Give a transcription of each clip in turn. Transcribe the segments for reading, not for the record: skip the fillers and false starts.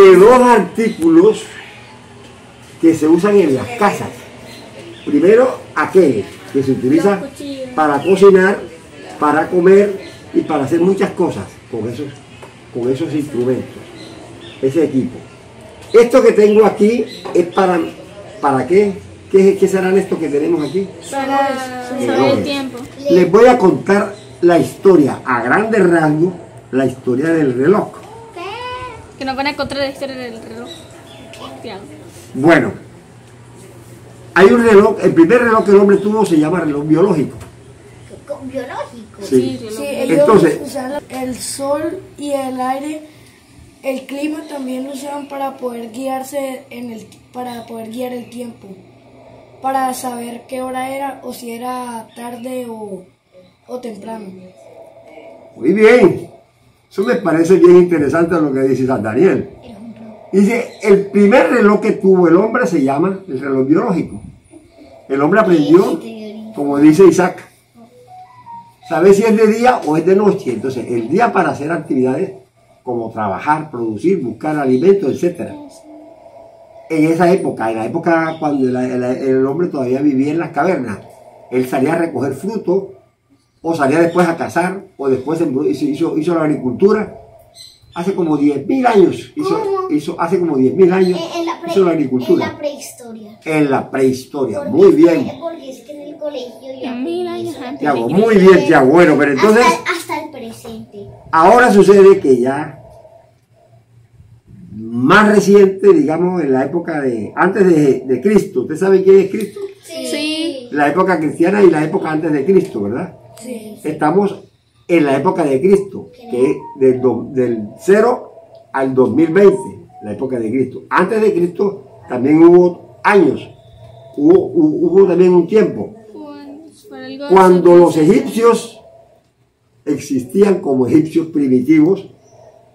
de dos artículos que se usan en las casas. Primero, aquel que se utiliza para cocinar, para comer y para hacer muchas cosas con esos instrumentos, ese equipo. Esto que tengo aquí es ¿para qué? ¿Qué serán estos que tenemos aquí? Para saber el tiempo. Les voy a contar la historia, a grandes rasgos, la historia del reloj. Que nos van a contar la historia del reloj. Bueno, hay un reloj, el primer reloj que el hombre tuvo se llama reloj biológico. ¿Biológico? Sí. Sí, ellos Entonces, usaban el sol y el aire, el clima también lo usaban para poder guiarse para poder guiar el tiempo, para saber qué hora era o si era tarde o temprano. muy bien. Eso me parece bien interesante lo que dice San Daniel. Dice, el primer reloj que tuvo el hombre se llama el reloj biológico. El hombre aprendió, como dice Isaac, sabe si es de día o es de noche. Entonces, el día para hacer actividades como trabajar, producir, buscar alimentos, etc. En esa época, en la época cuando el hombre todavía vivía en las cavernas, él salía a recoger frutos, o salía después a cazar, o después hizo la agricultura. Hace como 10.000 años, hace como 10.000 años hizo la agricultura. En la prehistoria. En la prehistoria, muy bien. Porque es que en el colegio ya... 1000 años antes. Tiago, muy bien, Tiago. Bueno, pero entonces, Hasta el presente. ahora sucede que ya, más reciente, digamos, en la época antes de Cristo. ¿Usted sabe quién es Cristo? Sí. La época cristiana y la época antes de Cristo, ¿verdad? Sí. Estamos en la época de Cristo, que es del 0 al 2020, la época de Cristo. Antes de Cristo también hubo años, hubo también un tiempo, cuando los egipcios existían como egipcios primitivos.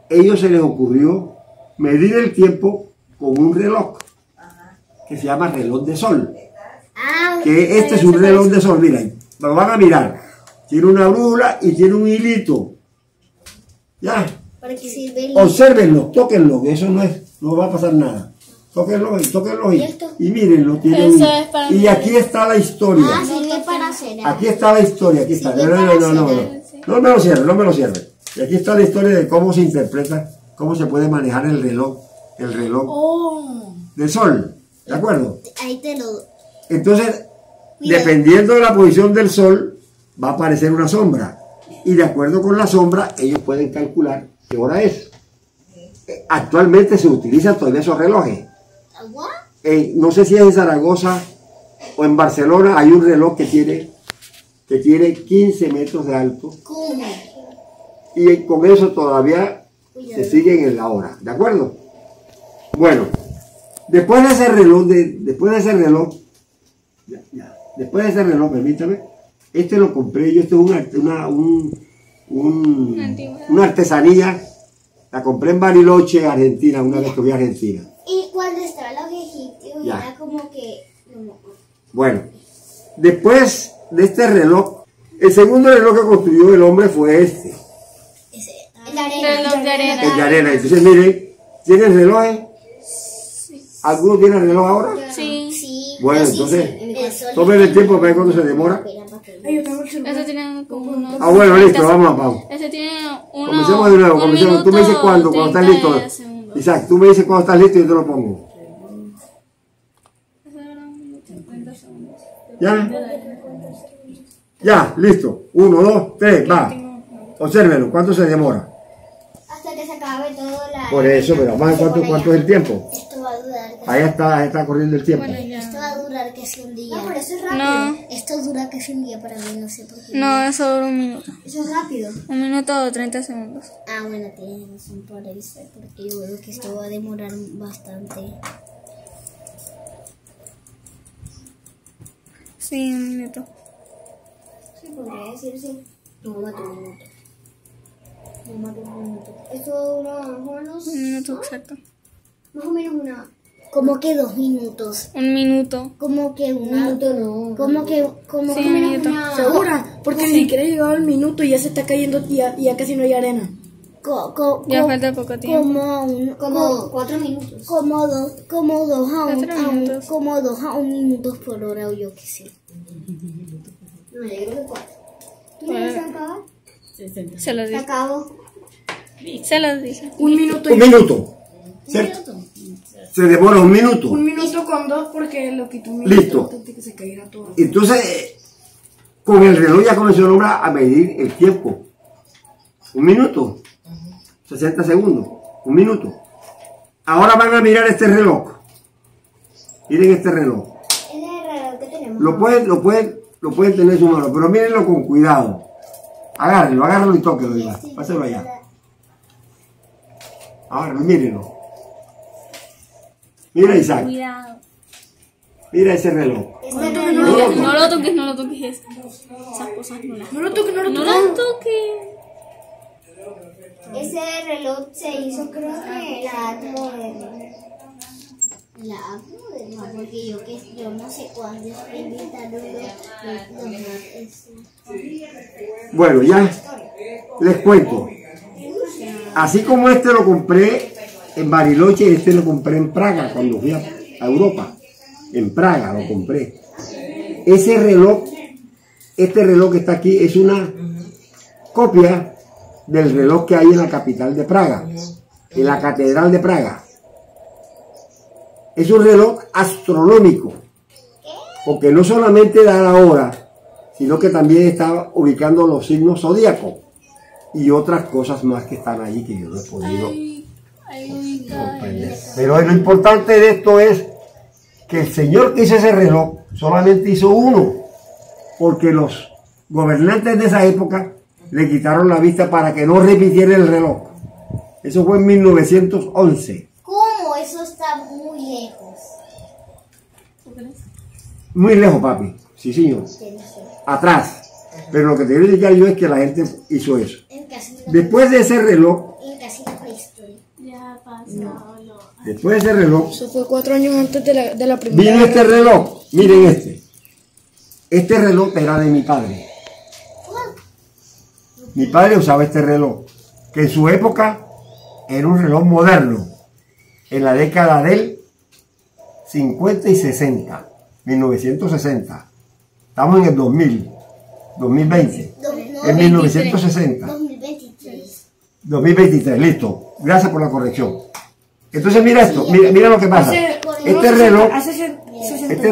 Ellos se les ocurrió medir el tiempo con un reloj que se llama reloj de sol. Que este es un reloj de sol, miren, lo van a mirar. Tiene una brújula y tiene un hilito. ¿Ya? ¿Para qué sirve el... Obsérvenlo, tóquenlo, que eso no va a pasar nada. Tóquenlo y mírenlo. Tiene Eso es para y aquí está la historia. sirve para hacer... Aquí está la historia, aquí está. No me lo cierren. Y aquí está la historia de cómo se interpreta, cómo se puede manejar el reloj del sol. ¿De acuerdo? Ahí te lo... Entonces, dependiendo de la posición del sol, va a aparecer una sombra. Y de acuerdo con la sombra, ellos pueden calcular qué hora es. Actualmente se utilizan todavía esos relojes. ¿Agua? No sé si es en Zaragoza o en Barcelona, hay un reloj que tiene 15 metros de alto. ¿Cómo? Y con eso todavía se siguen en la hora. ¿De acuerdo? Bueno, después de ese reloj, permítame. Este lo compré yo, esto es una artesanía. La compré en Bariloche, Argentina, una vez que fui a Argentina. Y cuando estaban los egipcios, Ya. era como que... Bueno, después de este reloj, el segundo reloj que construyó el hombre fue este, El arena. Reloj de arena. el de arena. Entonces, miren, ¿tienen relojes? ¿Alguno tiene reloj ahora? Sí. Sí. Bueno, sí, entonces, sí. tomen el tiempo para ver cuándo se demora. Yo tengo el celular. Ese tiene como unos... Bueno, listo, vamos. Ese tiene uno... Comencemos de nuevo, comencemos. Tú me dices cuándo estás 30 listo. segundos. Isaac, tú me dices cuándo estás listo y yo te lo pongo. ¿Ya? Ya, listo. 1, 2, 3, va. Obsérvelo, ¿cuánto se demora? Hasta que se acabe todo la... Por eso, pero vamos a ver cuánto es el tiempo. Esto va a durar... Ahí está corriendo el tiempo. Esto va a durar casi un día. No, pero eso es rápido. No. Esto dura casi un día para mí, no sé por qué. No, eso dura un minuto. Eso es rápido. 1 minuto o 30 segundos. Ah, bueno, tienes razón por eso, porque yo veo que esto va a demorar bastante. Sí, 1 minuto. Sí, podría decirse. No, más de un minuto. No, más de un minuto. Esto dura más o menos... 1 minuto exacto. Más o menos una... Como que 2 minutos. 1 minuto. Como que un minuto no. Como que Sí, que un menos minuto. una... ¿Segura? Porque ni siquiera ha llegado el minuto y ya se está cayendo y ya casi no hay arena. Ya falta poco tiempo. Como 4 minutos. Como dos Cuatro a un minutos por hora o yo qué sé. No, yo creo que 4. ¿Tú ya se acaba? Se los Se dije. acabó. Se los dije. Un minuto Un minuto. ¿Cierto? Se demora un minuto. Un minuto con 2 porque lo quitó un minuto Listo. antes de que se cayera todo. Entonces, con el reloj ya comenzó el hombre a medir el tiempo. Un minuto. 60 segundos. Un minuto. Ahora van a mirar este reloj. Miren este reloj. Es el reloj que tenemos. Lo pueden tener en su mano, pero mírenlo con cuidado. Agárrenlo y tóquenlo ya. Páselo allá. Agárrenlo, mírenlo. Mira, Isaac. Cuidado. Mira ese reloj. Este No reloj, lo toques, no lo toques. Esas cosas no las No lo toques, no lo No toques. las toques. ese reloj se hizo creo que la edad moderna. La edad moderna, porque yo no sé cuándo inventaron Bueno, ya les cuento. Así como este lo compré en Bariloche, este lo compré en Praga cuando fui a Europa. En Praga lo compré. Ese reloj, este reloj que está aquí es una copia del reloj que hay en la capital de Praga, en la Catedral de Praga. Es un reloj astronómico, porque no solamente da la hora, sino que también está ubicando los signos zodíacos y otras cosas más que están allí que yo no he podido comprender. Pero lo importante de esto es que el señor que hizo ese reloj solamente hizo uno, porque los gobernantes de esa época le quitaron la vista para que no repitiera el reloj. Eso fue en 1911. ¿Cómo? Eso está muy lejos. Muy lejos, papi. Sí, señor. Atrás. Pero lo que te quiero indicar yo es que la gente hizo eso. En casi Después de ese reloj, la prehistoria. Ya pasó. después de ese reloj, Eso fue 4 años antes de la primera. vino este reloj. Miren este. Este reloj era de mi padre. Mi padre usaba este reloj, que en su época era un reloj moderno, en la década del 50 y 60, 1960. Estamos en el 2000, 2020, en 1960, 2023. 2023, listo. Gracias por la corrección. Entonces mira esto, mira lo que pasa. Este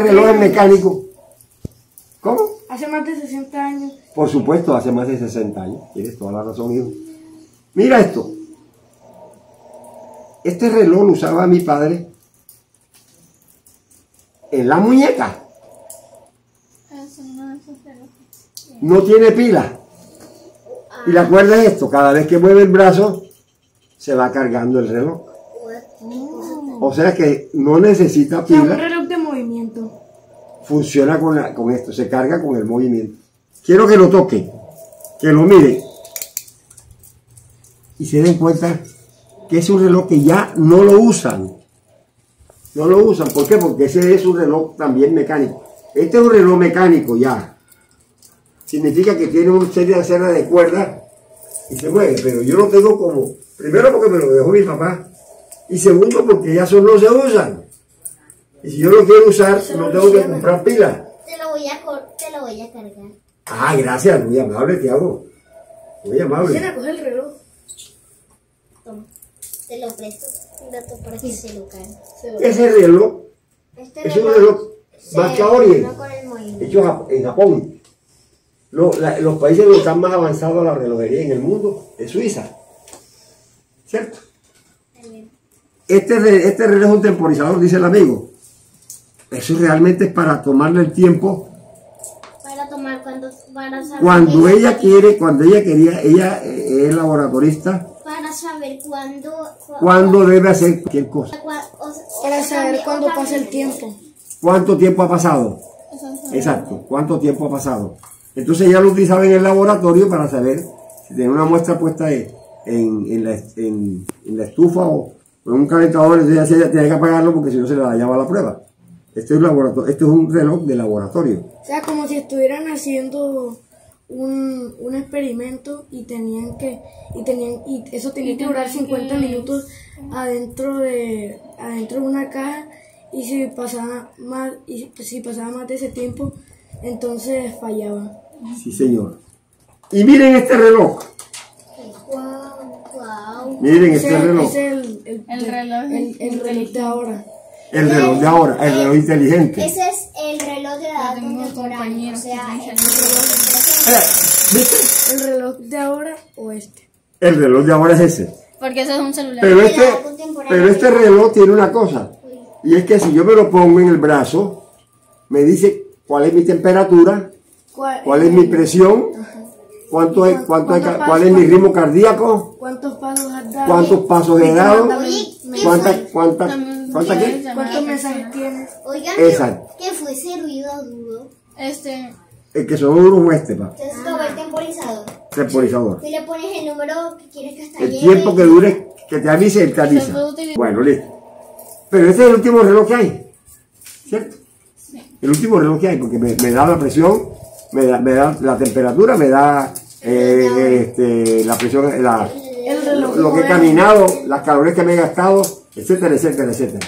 reloj es mecánico. ¿Cómo? Hace más de 60 años. Por supuesto, hace más de 60 años. Tienes toda la razón, hijo. Mira esto. Este reloj lo usaba mi padre en la muñeca. No tiene pila. Y la cuerda es esto. Cada vez que mueve el brazo, se va cargando el reloj. O sea que no necesita O sea, un pila. reloj de movimiento. Funciona con esto. Se carga con el movimiento. Quiero que lo toquen, que lo miren y se den cuenta que es un reloj que ya no lo usan. No lo usan. ¿Por qué? Porque ese es un reloj también mecánico. Este es un reloj mecánico ya. Significa que tiene una serie de cuerdas y se mueve. Pero yo lo tengo como, primero porque me lo dejó mi papá y segundo porque ya eso no se usan. Y si yo lo quiero usar, no tengo que comprar pilas. Te lo voy a cargar. Ah, gracias, muy amable, te hago. Muy amable. ¿Quién acoge el reloj? Toma. Te lo presto un rato para que se lo cargue. Ese reloj Este es un reloj marca Orient, con el movimiento. hecho en Japón. Los países donde están más avanzados la relojería en el mundo es Suiza. ¿Cierto? Este reloj es un temporizador, dice el amigo. Eso realmente es para tomarle el tiempo. Para tomar para saber Cuando ella quiere, cuando ella quería, ella es laboratorista, para saber cuándo debe hacer cualquier cosa. Para saber cuándo pasa el tiempo. ¿Cuánto tiempo ha pasado? Exacto, ¿cuánto tiempo ha pasado? Entonces ella lo utilizaba en el laboratorio para saber si tenía una muestra puesta en la estufa o en un calentador, entonces ella tenía que apagarlo porque si no se le dañaba la prueba. Este es un reloj de laboratorio. O sea, como si estuvieran haciendo un experimento y eso tenía que durar 50 minutos adentro de una caja, y si pasaba más de ese tiempo, entonces fallaba. Sí, señor. Y miren este reloj. Wow. Miren este reloj. Es el reloj de ahora. El reloj de ahora, el reloj inteligente. Ese es el reloj de la edad contemporánea. O sea, ¿Viste? ¿El reloj de ahora o este? El reloj de ahora es ese. Porque eso es un celular. Pero este reloj tiene una cosa. Y es que si yo me lo pongo en el brazo, me dice cuál es mi temperatura, cuál es mi presión, cuál es mi ritmo cardíaco, ¿Cuántos pasos has dado? cuántos pasos he dado, ¿Cuántos ¿cuántas mensajes tienes? Oigan, Exacto. ¿qué fue ese ruido duro? El que son unos huestes, pa. Entonces como el temporizador. Temporizador. Tú le pones el número que quieres que hasta El llegue. tiempo que dure, que te avise, él te avisa. Bueno, listo. Pero este es el último reloj que hay, ¿cierto? El último reloj que hay, porque me da la presión, me da la temperatura, me da la presión, El reloj lo que he caminado, las calorías que me he gastado, etcétera, etcétera, etcétera.